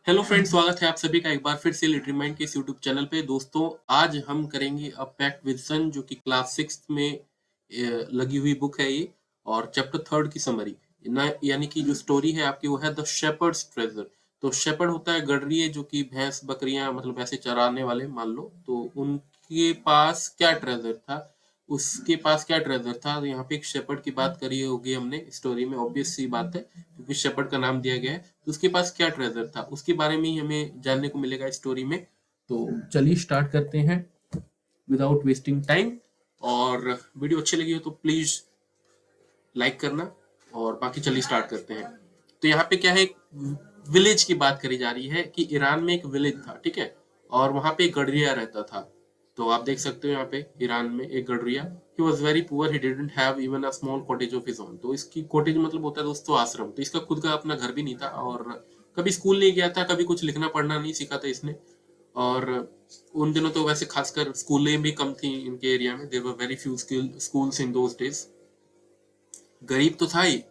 Hello friends, स्वागत है आप सभी का एक बार फिर से लिटिल माइंड के इस यूट्यूब चैनल पे। दोस्तों, आज हम करेंगे अ पैक्ट विद सन, जो कि क्लास 6 में लगी हुई बुक है ये, और चैप्टर 3 की समरी यानी कि जो स्टोरी है आपकी वो है द शेपर्ड्स ट्रेजर। तो शेपर्ड होता है गडरिए, जो कि भैंस बकरियां मतलब ऐसे चराने वाले मान लो। तो उनके पास क्या ट्रेजर था, उसके पास क्या ट्रेजर था। तो यहाँ पे एक शेपर्ड की बात करी होगी हमने स्टोरी में, ऑब्वियस सी बात है क्योंकि शेपर्ड का नाम दिया गया है। तो उसके पास क्या ट्रेजर था उसके बारे में ही हमें जानने को मिलेगा स्टोरी में। तो चलिए स्टार्ट करते हैं विदाउट वेस्टिंग टाइम। और वीडियो अच्छी लगी हो तो प्लीज लाइक करना, और बाकी चलिए स्टार्ट करते हैं। तो यहाँ पे क्या है, एक विलेज की बात करी जा रही है कि ईरान में एक विलेज था, ठीक है, और वहां पे एक गडरिया रहता था। तो आप देख सकते हो यहाँ पे ईरान में एक गडरिया। He was very poor, he didn't have even a small cottage of his own. तो इसकी कॉटेज मतलब होता है दोस्तों आश्रम। तो इसका खुद का अपना घर भी नहीं था, और कभी स्कूल नहीं गया था, कभी कुछ लिखना पढ़ना नहीं सीखा था इसने। और उन दिनों तो वैसे खासकर स्कूलें भी कम थी इनके एरिया में। There were very few schools in those days. गरीब तो था ही,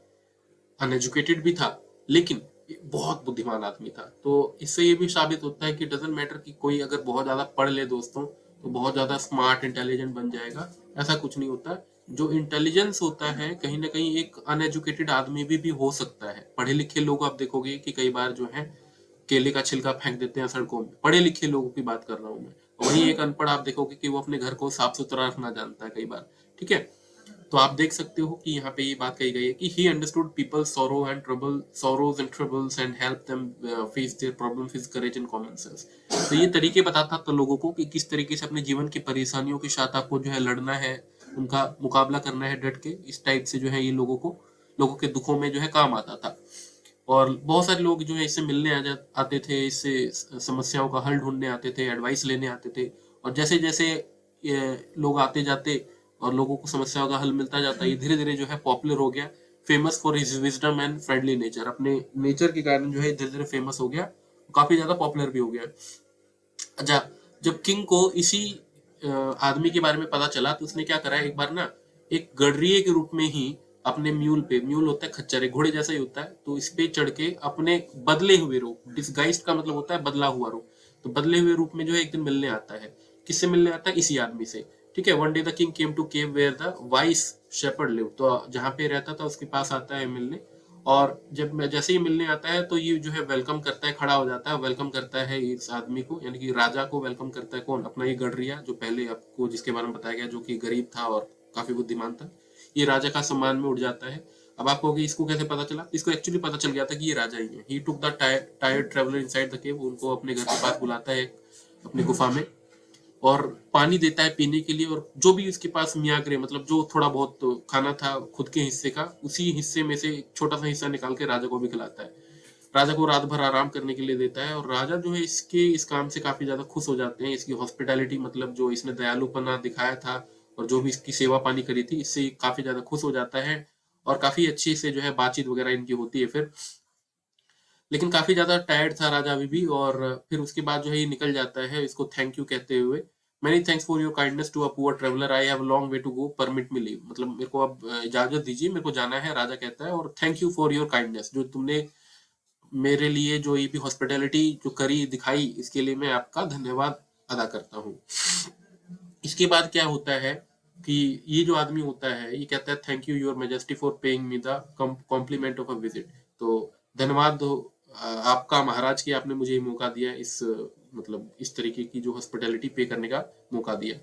अनएजुकेटेड भी था, लेकिन बहुत बुद्धिमान आदमी था। तो इससे ये भी साबित होता है कि डजेंट मैटर कि कोई अगर बहुत ज्यादा पढ़ ले दोस्तों तो बहुत ज्यादा स्मार्ट इंटेलिजेंट बन जाएगा। ऐसा कुछ नहीं होता। जो इंटेलिजेंस होता है कहीं ना कहीं एक अनएजुकेटेड आदमी भी हो सकता है। पढ़े लिखे लोग आप देखोगे कि कई बार जो है केले का छिलका फेंक देते हैं सड़कों में, पढ़े लिखे लोगों की बात कर रहा हूँ मैं। वहीं एक अनपढ़ आप देखोगे कि वो अपने घर को साफ सुथरा रखना जानता है कई बार, ठीक है। तो आप देख सकते हो कि यहाँ पे ये बात कही गई है कि he understood people sorrows and troubles and help them face their problems with courage and common sense. तो ये तरीके बताता था लोगों को कि किस तरीके से अपने जीवन की परेशानियों के साथ आपको जो है लड़ना है, उनका मुकाबला करना है डट के। इस टाइप से जो है ये लोगों के दुखों में जो है काम आता था। और बहुत सारे लोग जो है इससे मिलने आते थे, इससे समस्याओं का हल ढूंढने आते थे, एडवाइस लेने आते थे। और जैसे जैसे लोग आते जाते और लोगों को समस्याओं का हल मिलता जाता, ये धीरे धीरे जो है पॉपुलर हो गया। Famous for his wisdom and friendly nature, अपने नेचर के कारण जो है धीरे धीरे फेमस हो गया, काफी ज्यादा पॉपुलर भी हो गया। अच्छा, जब किंग को इसी आदमी के बारे में पता चला तो उसने क्या करा, एक बार ना एक गडरिये के रूप में ही अपने म्यूल पे, म्यूल होता है खच्चर, एक घोड़े जैसा ही होता है, तो इस पे चढ़ के अपने बदले हुए रूप, डिसगाइज्ड का मतलब होता है बदला हुआ रूप, तो बदले हुए रूप में जो है एक दिन मिलने आता है। किससे मिलने आता है? इसी आदमी से, ठीक है। One day the king came to cave where the wise shepherd live, तो जहां पे रहता था उसके पास आता है मिलने। और जब मैं जैसे ही मिलने आता है तो ये जो है वेलकम करता है, खड़ा हो जाता है, वेलकम करता है इस आदमी को, यानी कि राजा को वेलकम करता है। कौन? अपना ये गडरिया, जो पहले आपको जिसके बारे में बताया गया, जो कि गरीब था और काफी बुद्धिमान था। ये राजा का सम्मान में उठ जाता है। अब आप कहोगे इसको कैसे पता चला? इसको एक्चुअली पता चल गया था कि ये राजा ही है। He took the tired traveller inside the cave, उनको अपने घर के पास बुलाता है अपनी गुफा में, और पानी देता है पीने के लिए। और जो भी उसके पास मियागरे, मतलब जो थोड़ा बहुत तो खाना था खुद के हिस्से का, उसी हिस्से में से एक छोटा सा हिस्सा निकाल के राजा को भी खिलाता है। राजा को रात भर आराम करने के लिए देता है, और राजा जो है इसके इस काम से काफी ज्यादा खुश हो जाते हैं। इसकी हॉस्पिटैलिटी, मतलब जो इसने दयालुपना दिखाया था और जो भी इसकी सेवा पानी करी थी, इससे काफी ज्यादा खुश हो जाता है। और काफी अच्छी से जो है बातचीत वगैरह इनकी होती है फिर। लेकिन काफी ज्यादा टायर्ड था राजा अभी भी, और फिर उसके बाद जो है ये निकल जाता है इसको थैंक यू कहते हुए। Many thanks for your kindness to a poor traveller, I have long way to go, permit me leave, मतलब मेरे को अब इजाजत दीजिए, मेरे को जाना है, राजा कहता है। और thank you for your kindness, जो तुमने मेरे लिए जो ये भी हॉस्पिटैलिटी जो करी दिखाई, इसके लिए मैं आपका धन्यवाद अदा करता हूँ। इसके बाद क्या होता है कि ये जो आदमी होता है ये कहता है thank you your majesty for paying me the compliment of a visit. तो धन्यवाद हो आपका महाराज कि आपने मुझे ये मौका दिया, इस मतलब इस तरीके की जो हॉस्पिटैलिटी पे करने का मौका दिया।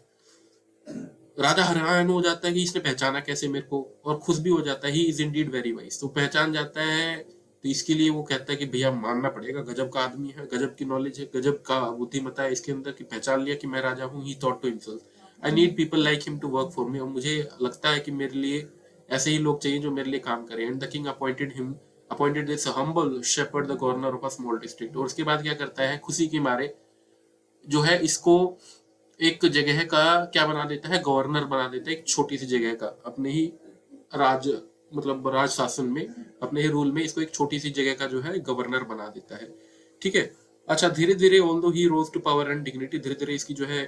राजा हैरान हो जाता है कि इसने पहचाना कैसे मेरे को, और खुश भी हो जाता है। He is Indeed very wise, तो पहचान जाता है। तो इसके लिए वो कहता है कि भैया मानना पड़ेगा, गजब का आदमी है, गजब की नॉलेज है, गजब का बुद्धिमत्ता है इसके अंदर, कि पहचान लिया कि मैं राजा हूँ। He thought to himself, I need people like him to work for me, और मुझे लगता है कि मेरे लिए ऐसे ही लोग चाहिए जो मेरे लिए काम करें। And the king appointed this humble shepherd the governor of a small district. और उसके बाद क्या करता है, खुशी के मारे जो है इसको एक जगह का क्या बना देता है, गवर्नर बना देता है, एक छोटी सी जगह का, अपने ही राज मतलब राज शासन में, अपने ही रूल में इसको एक छोटी सी जगह का जो है गवर्नर बना देता है, ठीक है। अच्छा, धीरे धीरे although he rose to power and dignity, धीरे धीरे इसकी जो है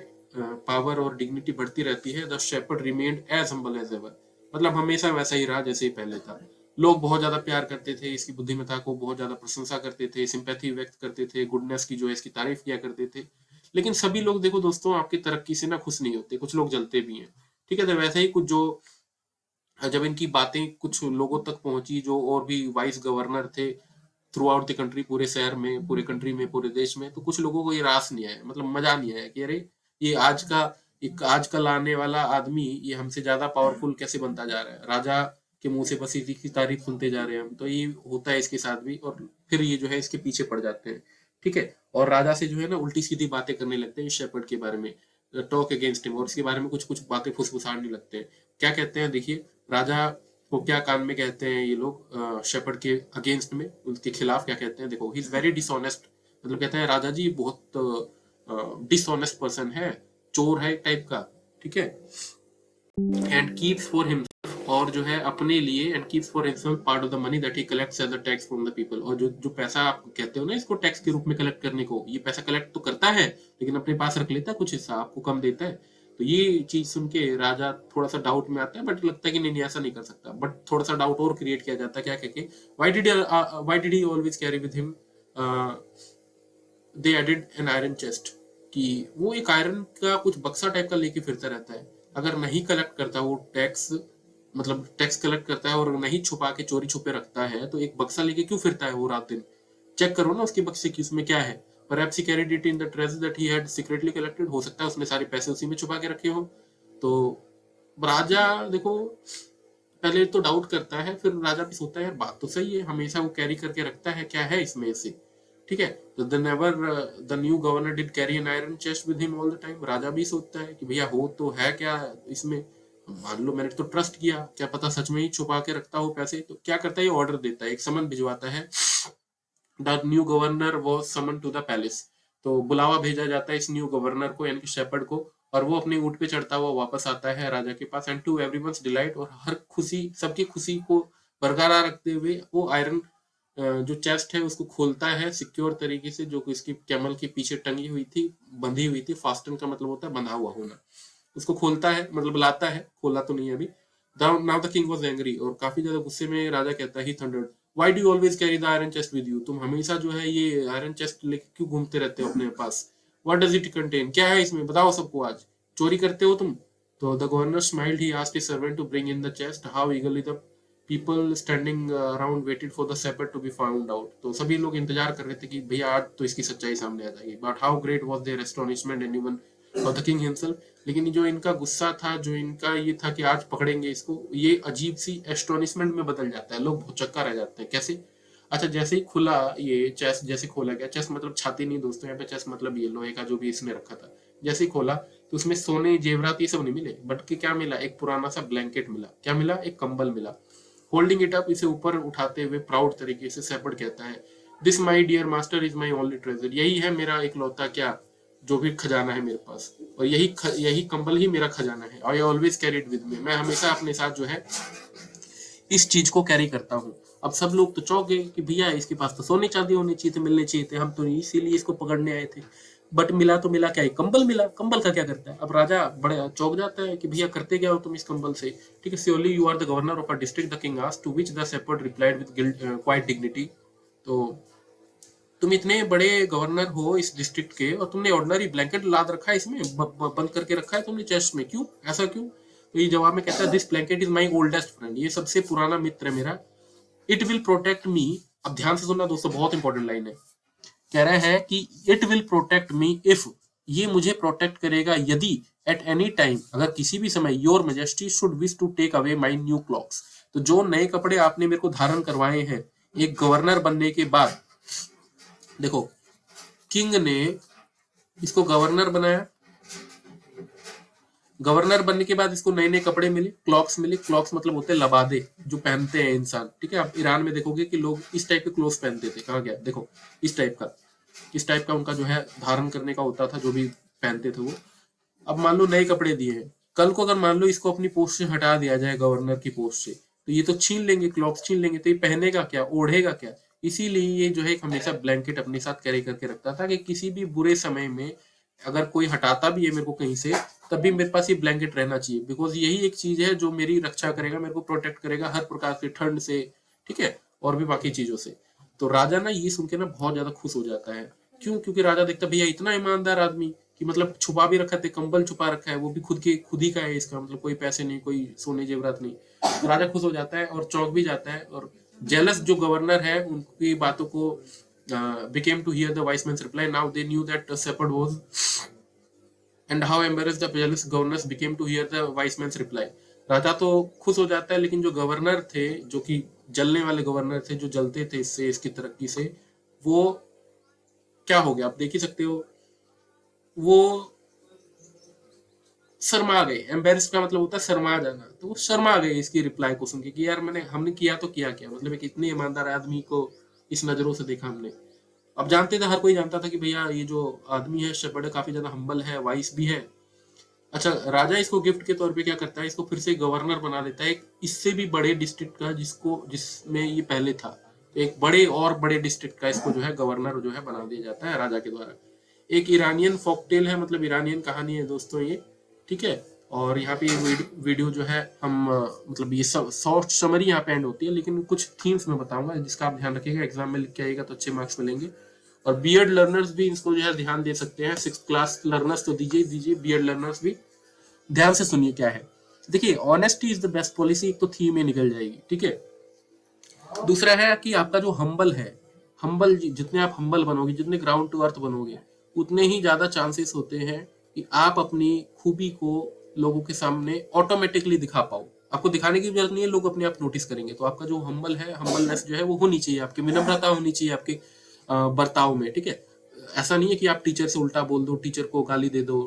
पावर और डिग्निटी बढ़ती रहती है। The shepherd remained as humble as ever, मतलब हमेशा वैसा ही रहा जैसे ही पहले था। लोग बहुत ज्यादा प्यार करते थे, इसकी बुद्धिमत्ता को बहुत ज्यादा प्रशंसा करते थे, सिंपैथी व्यक्त करते थे, गुडनेस की जो है इसकी तारीफ किया करते थे। लेकिन सभी लोग देखो दोस्तों आपकी तरक्की से ना खुश नहीं होते, कुछ लोग जलते भी हैं। ठीक है, तो वैसे ही कुछ जो जब इनकी बातें कुछ लोगों तक पहुंची जो और भी वाइस गवर्नर थे थ्रू आउट द कंट्री, पूरे शहर में, पूरे कंट्री में, पूरे देश में, तो कुछ लोगों को ये रास नहीं आया, मतलब मजा नहीं आया कि अरे ये एक आजकल आने वाला आदमी ये हमसे ज्यादा पावरफुल कैसे बनता जा रहा है, राजा के मुंह से बस इसी की तारीफ सुनते जा रहे हैं हम, तो ये होता है इसके साथ भी, और फिर ये जो है इसके पीछे पड़ जाते हैं। ठीक है, और राजा से जो है ना उल्टी सीधी बातें करने लगते हैं इस शेपर्ड के बारे में, टॉक अगेंस्ट हिम, और इसके बारे में कुछ कुछ बातें फुसफुसाने लगते हैं। क्या कहते हैं देखिए, राजा को क्या कान में कहते हैं ये लोग शेपर्ड के अगेंस्ट में, उनके खिलाफ क्या कहते हैं देखो, ही इज वेरी डिसऑनेस्ट, मतलब कहते हैं राजा जी बहुत डिसऑनेस्ट पर्सन है, चोर है एक टाइप का। ठीक है, एंड कीप्स फॉर हिमसेल्फ, और जो है अपने लिए, and keeps for himself part of the money that he collects as a tax from the people, और जो जो पैसा आप कहते हो ना इसको टैक्स के रूप में कलेक्ट करने को, ये पैसा कलेक्ट तो करता है लेकिन अपने पास रख लेता है, कुछ हिस्सा आपको कम देता है। तो ये चीज सुन के राजा थोड़ा सा डाउट में आता है, बट लगता है कि नहीं नहीं ऐसा नहीं कर सकता, बट थोड़ा सा डाउट और क्रिएट किया जाता है, क्या कह के, why did he always carry with him, they added an iron chest, कि वो एक आयरन का कुछ बक्सा टाइप का लेके फिरता रहता है, अगर नहीं कलेक्ट करता वो टैक्स, मतलब टैक्स कलेक्ट करता है और नहीं छुपा के चोरी छुपे रखता है, तो एक बक्सा लेके क्यों फिरता है वो रात दिन, चेक करो ना उसके बक्से की उसमें क्या है। Perhaps he carried it in the treasure that he had secretly collected, हो सकता है उसने सारे पैसे उसी में छुपा के रखे हो। तो राजा देखो पहले तो डाउट करता है, फिर राजा भी सोचता है यार बात तो सही है, हमेशा वो कैरी करके रखता है, क्या है इसमें से। ठीक है, तो the new governor did carry an iron chest with him all the time, राजा भी सोचता है कि भैया हो तो है क्या इसमें, मान लो मैंने तो ट्रस्ट किया, क्या पता सच में ही छुपा के रखता हो पैसे। तो क्या करता है, ये ऑर्डर देता है, एक समन भिजवाता है, the new governor was summon to the palace, तो बुलावा भेजा जाता है इस न्यू गवर्नर को यानी कि शेपर्ड को, और वो अपने ऊंट पे चढ़ता हुआ वापस आता है राजा के पास, एंड टू एवरीवन्स डिलाइट, और हर खुशी, सबकी खुशी को बरकरार रखते हुए वो आयरन जो चेस्ट है उसको खोलता है सिक्योर तरीके से, जो कि इसकी कैमल के पीछे टंगी हुई थी, बंधी हुई थी, फास्टन का मतलब होता है बंधा हुआ होना, उसको खोलता है, मतलब लाता है, खोला तो नहीं है अभी। Now the king was angry, और काफी ज्यादा गुस्से में राजा कहता है, he thundered, why do you always carry the iron chest with you, तुम हमेशा जो है ये आयरन चेस्ट लेके क्यों घूमते रहते हो अपने पास, व्हाट डज इट कंटेन, क्या है इसमें बताओ सबको, आज चोरी करते हो तुम। तो the governor smiled, he asked his servant to bring in the chest, how eagerly the people standing around waited for the shepherd to be found out, तो सभी लोग इंतजार कर रहे थे कि भैया आज तो इसकी सच्चाई सामने आ जाएगी, but how great was their astonishment and even for the king himself, लेकिन जो इनका गुस्सा था, जो इनका ये था कि आज पकड़ेंगे इसको, ये अजीब सी एस्टोनिशमेंट में बदल जाता है, लोग भौचक्का रह जाते हैं, कैसे। अच्छा, जैसे ही खुला ये चेस्ट, जैसे खोला गया चेस्ट, मतलब छाती नहीं दोस्तों, यहाँ पे चेस्ट मतलब ये लोहे का जो भी इसने रखा था, जैसे ही खोला तो उसमें सोने जेवरात ये सब नहीं मिले, बट कि क्या मिला, एक पुराना सा ब्लैंकेट मिला, क्या मिला, एक कंबल मिला। होल्डिंग इट अप, इसे ऊपर उठाते हुए प्राउड तरीके से शेपर्ड कहता है, this my dear master is my only treasure, यही है मेरा इकलौता क्या जो भी खजाना है मेरे पास, और यही कंबल ही मेरा खजाना है, I always carry it with me, मैं हमेशा अपने साथ जो है इस चीज को कैरी करता हूँ। अब सब लोग तो चौंक गए कि भैया इसके पास तो सोने चांदी होनी चाहिए थे, मिलने चाहिए थे, हम तो इसीलिए इसको पकड़ने आए थे, बट मिला तो मिला क्या, एक कंबल मिला, कंबल का क्या करता है। अब राजा बड़े चौंक जाता है कि भैया करते क्या हो तुम इस कंबल से। ठीक है, surely you are the governor of a district, the king asked, to which the shepherd replied with quite dignity, तो तुम इतने बड़े गवर्नर हो इस डिस्ट्रिक्ट के और तुमने ऑर्डिनरी ब्लैंकेट लाद रखा है इसमें, बंद करके रखा है तुमने चेस्ट में, क्यों, ऐसा क्यों। तो ये जवाब में कहता है, this blanket is my oldest friend, ये सबसे पुराना मित्र है मेरा, इट विल प्रोटेक्ट मी, अब ध्यान से सुनना दोस्तों, बहुत इंपॉर्टेंट लाइन है, कह रहा है कि it will protect me if, ये मुझे प्रोटेक्ट करेगा यदि, एट एनी टाइम, अगर किसी भी समय, your majesty should wish to take away my new cloaks, तो जो नए कपड़े आपने मेरे को धारण करवाए हैं एक गवर्नर बनने के बाद, देखो किंग ने इसको गवर्नर बनाया, गवर्नर बनने के बाद इसको नए नए कपड़े मिले, क्लॉक्स मिले, क्लॉक्स मतलब होते हैं लबादे जो पहनते हैं इंसान। ठीक है, आप ईरान में देखोगे कि लोग इस टाइप के क्लोथ्स पहनते थे, कहाँ गया देखो, इस टाइप का उनका जो है धारण करने का होता था, जो भी पहनते थे वो। अब मान लो नए कपड़े दिए हैं, कल को अगर मान लो इसको अपनी पोस्ट से हटा दिया जाए गवर्नर की पोस्ट से, तो ये तो छीन लेंगे, क्लॉक्स छीन लेंगे, तो ये पहनेगा क्या, ओढ़ेगा क्या। इसीलिए ये जो है हमेशा ब्लैंकेट अपने साथ कैरी करके रखता था कि किसी भी बुरे समय में अगर कोई हटाता भी है मेरे को कहीं से, तब भी मेरे पास ये ब्लैंकेट रहना चाहिए, बिकॉज यही एक चीज है जो मेरी रक्षा करेगा, मेरे को प्रोटेक्ट करेगा हर प्रकार के ठंड से, ठीक है, और भी बाकी चीजों से। तो राजा ना ये सुन के ना बहुत ज्यादा खुश हो जाता है। क्यों? क्योंकि राजा देखता भैया इतना ईमानदार आदमी कि मतलब छुपा भी रखा थे, कंबल छुपा रखा है, वो भी खुद ही का है, इसका मतलब कोई पैसे नहीं, कोई सोने जेवरात नहीं। तो राजा खुश हो जाता है और चौंक भी जाता है। और जेलस जो गवर्नर है उनकी बातों को became to hear the wise man's reply. Now they knew that shepherd was, and how embarrassed the jealous governors became to hear the wise man's reply. राजा तो खुश हो जाता है, लेकिन जो गवर्नर थे, जो कि जलने वाले गवर्नर थे, जो जलते थे इससे, इसकी तरक्की से, वो क्या हो गया आप देख ही सकते हो, वो शर्मा गए। एम्बेरस का मतलब होता है शर्मा जाना, तो वो शर्मा गए इसकी रिप्लाई को सुन के कि यार हमने किया तो किया क्या, मतलब एक इतने ईमानदार आदमी को इस नजरों से देखा हमने। अब जानते थे, हर कोई जानता था कि भैया ये जो आदमी है शेपर्ड है, काफी ज्यादा हम्बल है, वाइस भी है। अच्छा, राजा इसको गिफ्ट के तौर पे क्या करता है, इसको फिर से गवर्नर बना देता है एक इससे भी बड़े डिस्ट्रिक्ट का, जिसमें ये पहले था। तो एक बड़े और बड़े डिस्ट्रिक्ट का इसको जो है गवर्नर जो है बना दिया जाता है राजा के द्वारा। एक ईरानियन फोकटेल है, मतलब ईरानियन कहानी है दोस्तों ये, ठीक है। और यहाँ पे वीडियो जो है हम मतलब ये सब शॉर्ट समरी यहाँ पे एंड होती है, लेकिन कुछ थीम्स में बताऊंगा जिसका आप ध्यान रखिएगा, एग्जाम में लिख के आइएगा तो अच्छे मार्क्स मिलेंगे। और बीएड लर्नर्स भी इसको जो है ध्यान दे सकते हैं, 6th क्लास लर्नर्स तो दीजिए, बीएड लर्नर्स भी ध्यान से सुनिए क्या है। देखिए, honesty is the best policy, एक तो थीम में निकल जाएगी, ठीक है। दूसरा है कि आपका जो हम्बल है, हम्बल जितने आप हम्बल बनोगे, जितने ग्राउंड टू अर्थ बनोगे, उतने ही ज्यादा चांसेस होते हैं कि आप अपनी खूबी को लोगों के सामने ऑटोमेटिकली दिखा पाओ। आपको दिखाने की जरूरत नहीं है, लोग अपने आप नोटिस करेंगे। तो आपका जो हम्बल है, हम्बलनेस जो है वो होनी चाहिए, आपकी विनम्रता होनी चाहिए आपके बर्ताव में, ठीक है। ऐसा नहीं है कि आप टीचर से उल्टा बोल दो, टीचर को गाली दे दो,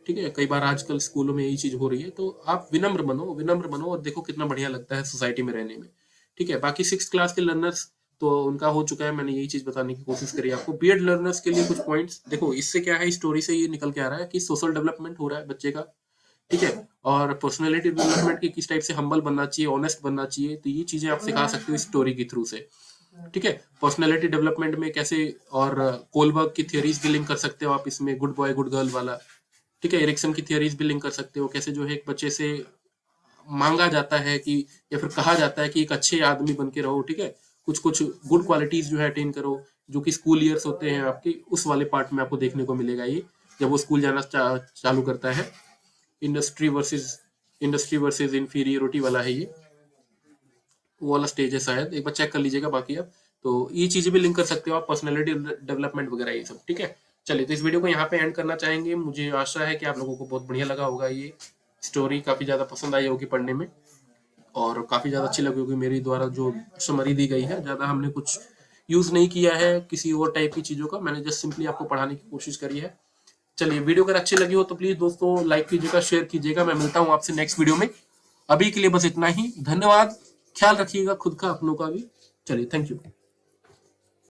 ठीक है। कई बार आजकल स्कूलों में यही चीज हो रही है। तो आप विनम्र बनो और देखो कितना बढ़िया लगता है सोसाइटी में रहने में, ठीक है। बाकी 6th क्लास के लर्नर्स तो उनका हो चुका है, मैंने यही चीज बताने की कोशिश करी आपको। बीएड लर्नर्स के लिए कुछ पॉइंट्स देखो, इससे क्या है, स्टोरी से ये निकल के आ रहा है कि सोशल डेवलपमेंट हो रहा है बच्चे का, ठीक है। और पर्सनैलिटी डेवलपमेंट की किस टाइप से हम्बल बनना चाहिए, ऑनेस्ट बनना चाहिए, तो ये चीजें आप सिखा सकते हो स्टोरी के थ्रू से, ठीक है। पर्सनैलिटी डेवलपमेंट में कैसे, और कोलबर्ग की थियरीज भी लिंक कर सकते हो आप इसमें, गुड बॉय गुड गर्ल वाला, ठीक है। एरिक्सन की थियरीज भी लिंक कर सकते हो, कैसे जो है एक बच्चे से मांगा जाता है कि, या फिर कहा जाता है कि एक अच्छे आदमी बन के रहो, ठीक है। कुछ कुछ गुड क्वालिटीज जो है अटेन करो, जो कि स्कूल ईयर्स होते हैं आपके, उस वाले पार्ट में आपको देखने को मिलेगा ये, जब वो स्कूल जाना चालू करता है। इंडस्ट्री वर्सेस इंफीरियोरिटी वाला है ये, वो वाला स्टेज है शायद, एक बार चेक कर लीजिएगा बाकी आप। तो ये चीजें भी लिंक कर सकते हो आप, पर्सनैलिटी डेवलपमेंट वगैरह ये सब, ठीक है। चलिए, तो इस वीडियो को यहाँ पे एंड करना चाहेंगे। मुझे आशा है कि आप लोगों को बहुत बढ़िया लगा होगा, ये स्टोरी काफी ज्यादा पसंद आई होगी पढ़ने में, और काफी ज्यादा अच्छी लगी होगी मेरी द्वारा जो समरी दी गई है। ज्यादा हमने कुछ यूज नहीं किया है किसी और टाइप की चीजों का, मैंने जस्ट सिंपली आपको पढ़ाने की कोशिश करी है। चलिए, वीडियो अगर अच्छी लगी हो तो प्लीज दोस्तों लाइक कीजिएगा, शेयर कीजिएगा। मैं मिलता हूँ आपसे नेक्स्ट वीडियो में। अभी के लिए बस इतना ही, धन्यवाद, ख्याल रखिएगा खुद का, अपनों का भी। चलिए, थैंक यू।